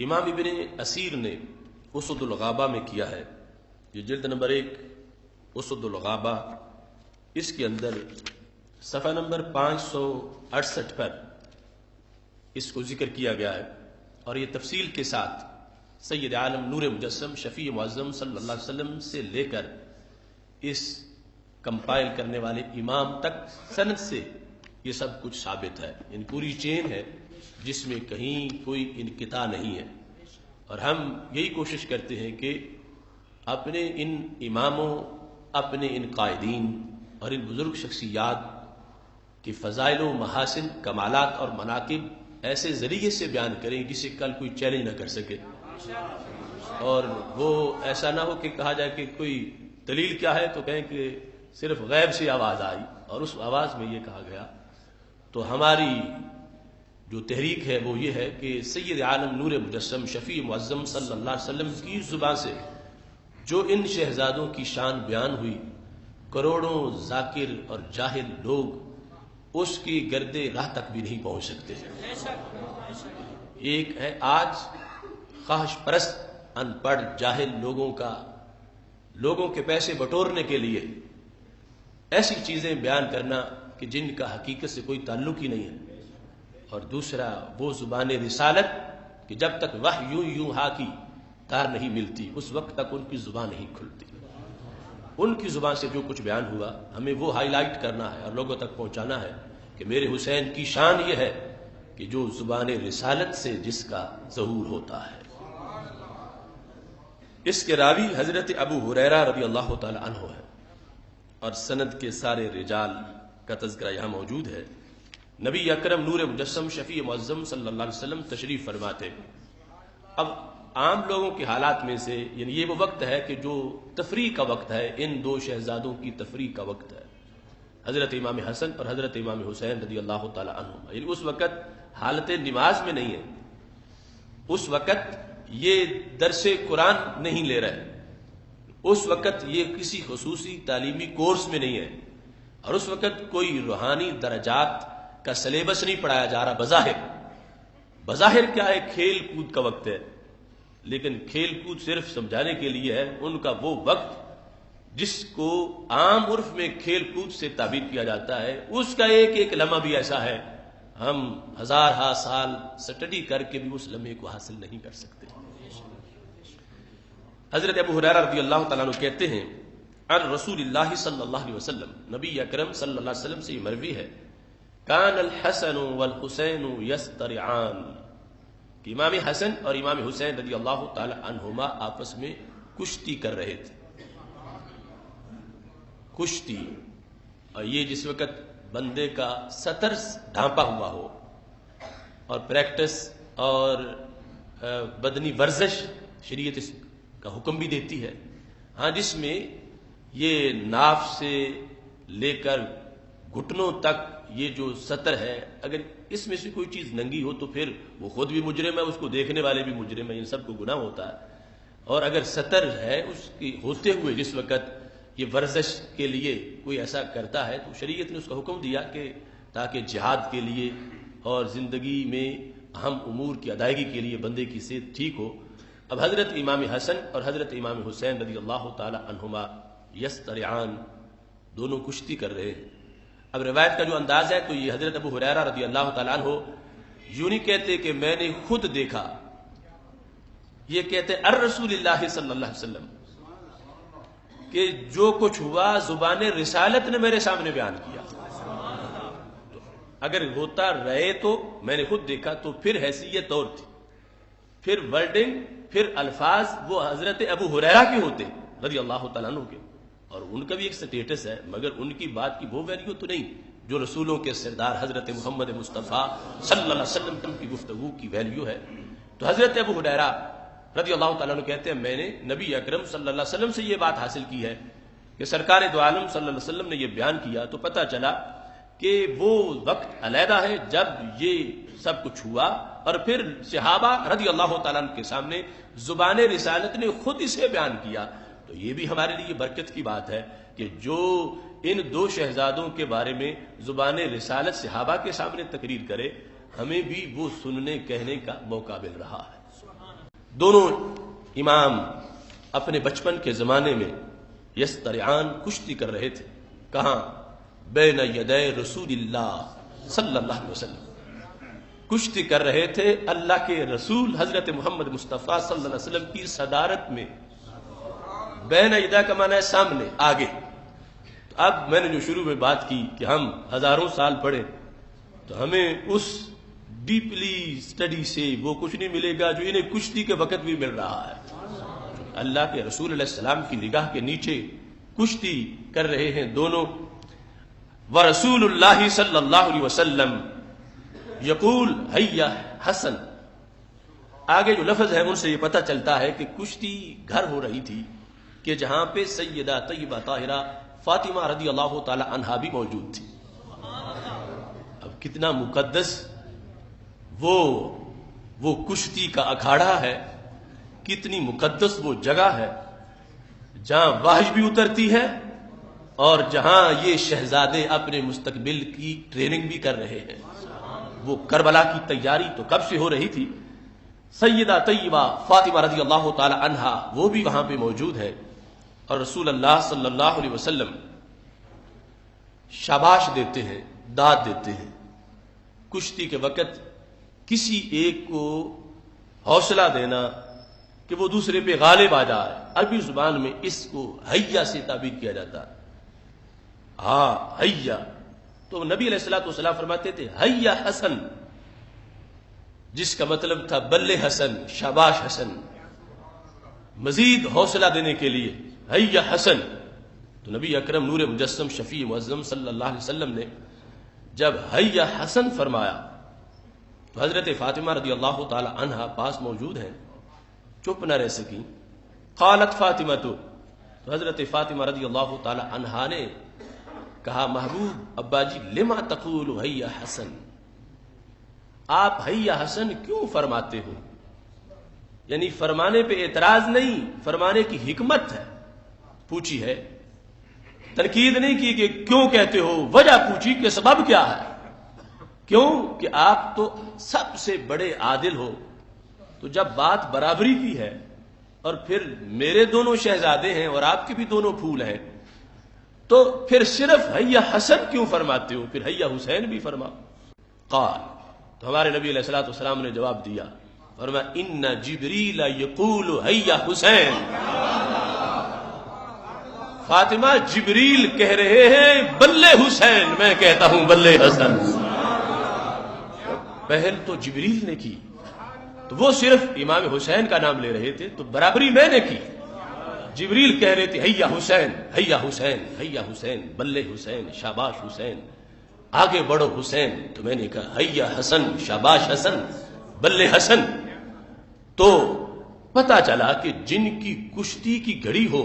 امام ابن اسیر نے اسد الغابہ میں کیا ہے، یہ جلد نمبر 1 اسد الغابہ، اس کے اندر صفحہ نمبر 568 پر اس کو ذکر کیا گیا ہے، اور یہ تفصیل کے ساتھ سید عالم نور مجسم شفیع معظم صلی اللہ علیہ وسلم سے لے کر اس کمپائل کرنے والے امام تک سند سے یہ سب کچھ ثابت ہے، یعنی پوری چین ہے جس میں کہیں کوئی انقطاع نہیں ہے۔ اور ہم یہی کوشش کرتے ہیں کہ اپنے ان اماموں، اپنے ان قائدین اور ان بزرگ شخصیات کے فضائل و محاسن، کمالات اور مناقب ایسے ذریعے سے بیان کریں جسے کل کوئی چیلنج نہ کر سکے، اور وہ ایسا نہ ہو کہ کہا جائے کہ کوئی دلیل کیا ہے تو کہیں کہ صرف غیب سے آواز آئی اور اس آواز میں یہ کہا گیا۔ تو ہماری جو تحریک ہے وہ یہ ہے کہ سید عالم نور مجسم شفیع معظم صلی اللہ علیہ وسلم کی زبان سے جو ان شہزادوں کی شان بیان ہوئی، کروڑوں ذاکر اور جاہل لوگ اس کی گرد راہ تک بھی نہیں پہنچ سکتے۔ ایک ہے آج خواہش پرست ان پڑھ جاہل لوگوں کے پیسے بٹورنے کے لیے ایسی چیزیں بیان کرنا کہ جن کا حقیقت سے کوئی تعلق ہی نہیں ہے، اور دوسرا وہ زبان رسالت کہ جب تک وحی یوں ہا کی تار نہیں ملتی اس وقت تک ان کی زبان نہیں کھلتی۔ ان کی زبان سے جو کچھ بیان ہوا ہمیں وہ ہائی لائٹ کرنا ہے اور لوگوں تک پہنچانا ہے کہ میرے حسین کی شان یہ ہے کہ جو زبان رسالت سے جس کا ظہور ہوتا ہے۔ اس کے راوی حضرت ابو ہریرہ رضی اللہ تعالی عنہ ہے، اور سند کے سارے رجال کا تذکرہ یہاں موجود ہے۔ نبی اکرم نور مجسم شفیع معظم صلی اللہ علیہ وسلم تشریف فرماتے۔ اب عام لوگوں کے حالات میں سے یعنی یہ وہ وقت ہے کہ جو تفریح کا وقت ہے، ان دو شہزادوں کی تفریح کا وقت ہے، حضرت امام حسن اور حضرت امام حسین رضی اللہ تعالی عنہ، یعنی اس وقت حالت نماز میں نہیں ہے، اس وقت یہ درس قرآن نہیں لے رہے، اس وقت یہ کسی خصوصی تعلیمی کورس میں نہیں ہے، اور اس وقت کوئی روحانی درجات کا سلیبس نہیں پڑھایا جا رہا۔ بظاہر کیا ہے، کھیل کود کا وقت ہے، لیکن کھیل کود صرف سمجھانے کے لیے ہے۔ ان کا وہ وقت جس کو عام عرف میں کھیل کود سے تعبیر کیا جاتا ہے، اس کا ایک ایک لمحہ بھی ایسا ہے ہم ہزارہ سال سٹڈی کر کے بھی اس لمحے کو حاصل نہیں کر سکتے۔ حضرت ابو ہریرہ رضی اللہ تعالیٰ عنہ کہتے ہیں عن رسول اللہ صلی اللہ علیہ وسلم، نبی اکرم صلی اللہ علیہ وسلم سے یہ مروی ہے، کان الحسن والحسین یسترعان، کہ امام حسن اور امام حسین رضی اللہ تعالی عنہما آپس میں کشتی کر رہے تھے۔ کشتی، اور یہ جس وقت بندے کا سطر ڈھانپا ہوا ہو اور پریکٹس اور بدنی ورزش شریعت اس کا حکم بھی دیتی ہے، ہاں، جس میں یہ ناف سے لے کر گھٹنوں تک یہ جو سطر ہے، اگر اس میں سے کوئی چیز ننگی ہو تو پھر وہ خود بھی مجرم ہے، اس کو دیکھنے والے بھی مجرم ہیں، ان سب کو گناہ ہوتا ہے۔ اور اگر سطر ہے اس کی ہوتے ہوئے جس وقت یہ ورزش کے لیے کوئی ایسا کرتا ہے تو شریعت نے اس کا حکم دیا کہ تاکہ جہاد کے لیے اور زندگی میں اہم امور کی ادائیگی کے لیے بندے کی صحت ٹھیک ہو۔ اب حضرت امام حسن اور حضرت امام حسین رضی اللہ تعالی عنہما یسترعان، دونوں کشتی کر رہے ہیں۔ اب روایت کا جو انداز ہے تو یہ حضرت ابو ہریرہ رضی اللہ تعالیٰ عنہ یوں نہیں کہتے کہ میں نے خود دیکھا، یہ کہتے الرسول اللہ صلی اللہ علیہ وسلم، کہ جو کچھ ہوا زبان رسالت نے میرے سامنے بیان کیا۔ تو اگر ہوتا رہے تو میں نے خود دیکھا تو پھر حیثیت اور تھی، پھر ورڈنگ، پھر الفاظ وہ حضرت ابو ہریرہ کے ہوتے رضی اللہ تعالیٰ عنہ کے، اور ان کا بھی ایک سٹیٹس ہے، مگر ان کی بات کی وہ ویلیو تو نہیں جو رسولوں کے سردار حضرت محمد مصطفیٰ صلی اللہ علیہ وسلم کی گفتگو کی ویلیو ہے۔ تو حضرت ابو ہریرہ رضی اللہ تعالیٰ عنہ کہتے ہیں میں نے نبی اکرم صلی اللہ علیہ وسلم سے یہ بات حاصل کی ہے کہ سرکار دو عالم صلی اللہ علیہ وسلم نے یہ بیان کیا، تو پتہ چلا کہ وہ وقت علیحدہ ہے جب یہ سب کچھ ہوا، اور پھر صحابہ رضی اللہ تعالیٰ عنہ کے سامنے زبان رسالت نے خود اسے بیان کیا۔ تو یہ بھی ہمارے لیے برکت کی بات ہے کہ جو ان دو شہزادوں کے بارے میں زبان رسالت صحابہ کے سامنے تقریر کرے، ہمیں بھی وہ سننے کہنے کا موقع مل رہا ہے۔ دونوں امام اپنے بچپن کے زمانے میں یسترعان کشتی کر رہے تھے. کہاں؟ بین یدی رسول اللہ صلی اللہ علیہ وسلم. کشتی کر رہے تھے اللہ کے رسول حضرت محمد مصطفیٰ صلی اللہ علیہ وسلم کی صدارت میں. بین یدا کا معنی ہے سامنے، آگے. تو اب میں نے جو شروع میں بات کی کہ ہم ہزاروں سال پڑھے تو ہمیں اس ڈیپلی اسٹڈی سے وہ کچھ نہیں ملے گا جو انہیں کشتی کے وقت بھی مل رہا ہے. اللہ کے رسول علیہ السلام کی نگاہ کے نیچے کشتی کر رہے ہیں دونوں. ورسول اللہ صلی اللہ علیہ وسلم یقول حیا حسن. آگے جو لفظ ہے ان سے یہ پتہ چلتا ہے کہ کشتی گھر ہو رہی تھی کہ جہاں پہ سیدہ طیبہ طاہرہ فاطمہ رضی اللہ تعالی عنہا بھی موجود تھی. اب کتنا مقدس وہ کشتی کا اکھاڑا ہے، کتنی مقدس وہ جگہ ہے جہاں وحی بھی اترتی ہے اور جہاں یہ شہزادے اپنے مستقبل کی ٹریننگ بھی کر رہے ہیں. وہ کربلا کی تیاری تو کب سے ہو رہی تھی. سیدہ طیبہ فاطمہ رضی اللہ تعالی عنہا وہ بھی وہاں پہ موجود ہے اور رسول اللہ صلی اللہ علیہ وسلم شاباش دیتے ہیں، داد دیتے ہیں. کشتی کے وقت کسی ایک کو حوصلہ دینا کہ وہ دوسرے پہ غالب آ جائے، عربی زبان میں اس کو حیا سے تعبیر کیا جاتا ہے. ہاں حیا. تو نبی علیہ الصلوۃ والسلام فرماتے تھے حیا حسن، جس کا مطلب تھا بلے حسن، شاباش حسن. مزید حوصلہ دینے کے لیے حیا حسن. تو نبی اکرم نور مجسم شفیع معظم صلی اللہ علیہ وسلم نے جب حیا حسن فرمایا تو حضرت فاطمہ رضی اللہ تعالی عنہا پاس موجود ہیں، چپ نہ رہ سکی. قالت فاطمہ تو حضرت فاطمہ رضی اللہ تعالی عنہا نے کہا محبوب ابا جی لما تقول حیا حسن، آپ حیا حسن کیوں فرماتے ہو؟ یعنی فرمانے پہ اعتراض نہیں، فرمانے کی حکمت ہے پوچھی ہے، تنقید نہیں کی کہ کیوں کہتے ہو، وجہ پوچھی کہ سبب کیا ہے. کیوں کہ آپ تو سب سے بڑے عادل ہو. تو جب بات برابری کی ہے اور پھر میرے دونوں شہزادے ہیں اور آپ کے بھی دونوں پھول ہیں تو پھر صرف حیا حسن کیوں فرماتے ہو، پھر حیا حسین بھی فرما. قال، تو ہمارے نبی علیہ الصلوۃ والسلام نے جواب دیا، فرمایا ان جبریل یقول حیا حسین. فاطمہ جبریل کہہ رہے ہیں بلے حسین، میں کہتا ہوں بلے حسن. پہل تو جبریل نے کی تو وہ صرف امام حسین کا نام لے رہے تھے، تو برابری میں نے کی. جبریل کہہ رہے تھے حیا حسین، حیا حسین، حیا حسین، بلے حسین، شاباش حسین، آگے بڑھو حسین. تو میں نے کہا حیا حسن، شاباش حسن، بلے حسن. تو پتا چلا کہ جن کی کشتی کی گھڑی ہو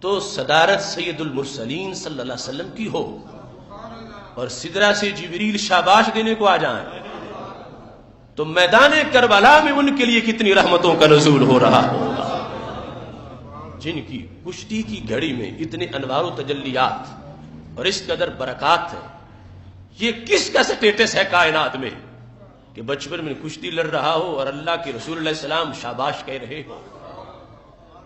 تو صدارت سید المرسلین صلی اللہ علیہ وسلم کی ہو اور سدرا سے جبریل شاباش دینے کو آ جائیں تو میدان کربلا میں ان کے لیے کتنی رحمتوں کا نزول ہو رہا ہوگا. جن کی کشتی کی گھڑی میں اتنے انوار و تجلیات اور اس قدر برکات ہے، یہ کس کا سٹیٹس ہے کائنات میں کہ بچپن میں کشتی لڑ رہا ہو اور اللہ کے رسول علیہ السلام شاباش کہہ رہے ہو،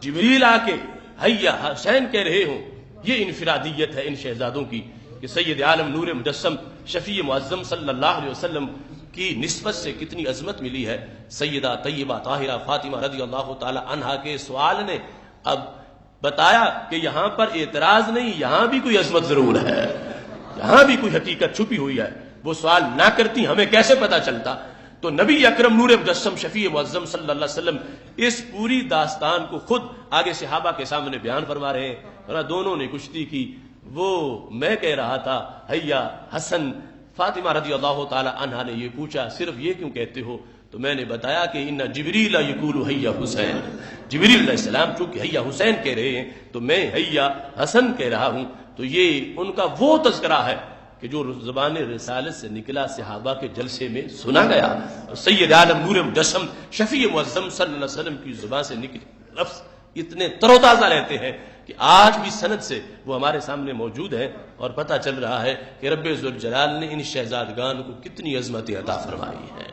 جبریل آ کے حیا حسین کہہ رہے ہوں. یہ انفرادیت ہے ان شہزادوں کی کہ سید عالم نور مجسم شفیع معظم صلی اللہ علیہ وسلم کی نسبت سے کتنی عظمت ملی ہے. سیدہ طیبہ طاہرہ فاطمہ رضی اللہ تعالی عنہا کے سوال نے اب بتایا کہ یہاں پر اعتراض نہیں، یہاں بھی کوئی عظمت ضرور ہے، یہاں بھی کوئی حقیقت چھپی ہوئی ہے. وہ سوال نہ کرتی ہمیں کیسے پتا چلتا. تو نبی اکرم نور مجسم شفیع معظم صلی اللہ علیہ وسلم اس پوری داستان کو خود آگے صحابہ کے سامنے بیان فرما رہے ہیں. دونوں نے کشتی کی. وہ میں کہہ رہا تھا حیا حسن. فاطمہ رضی اللہ تعالی عنہا نے یہ پوچھا صرف یہ کیوں کہتے ہو؟ تو میں نے بتایا کہ ان جبریل یقول حیا حسین، جبریل علیہ السلام چونکہ حیا حسین کہہ رہے ہیں تو میں حیا حسن کہہ رہا ہوں. تو یہ ان کا وہ تذکرہ ہے کہ جو زبان رسالت سے نکلا صحابہ کے جلسے میں سنا گیا. سید عالم نور مجسم شفیع معظم صلی اللہ علیہ وسلم کی زبان سے نکلے لفظ اتنے تر و تازہ رہتے ہیں کہ آج بھی سند سے وہ ہمارے سامنے موجود ہیں اور پتہ چل رہا ہے کہ رب ذوالجلال نے ان شہزادگان کو کتنی عظمت عطا فرمائی ہے.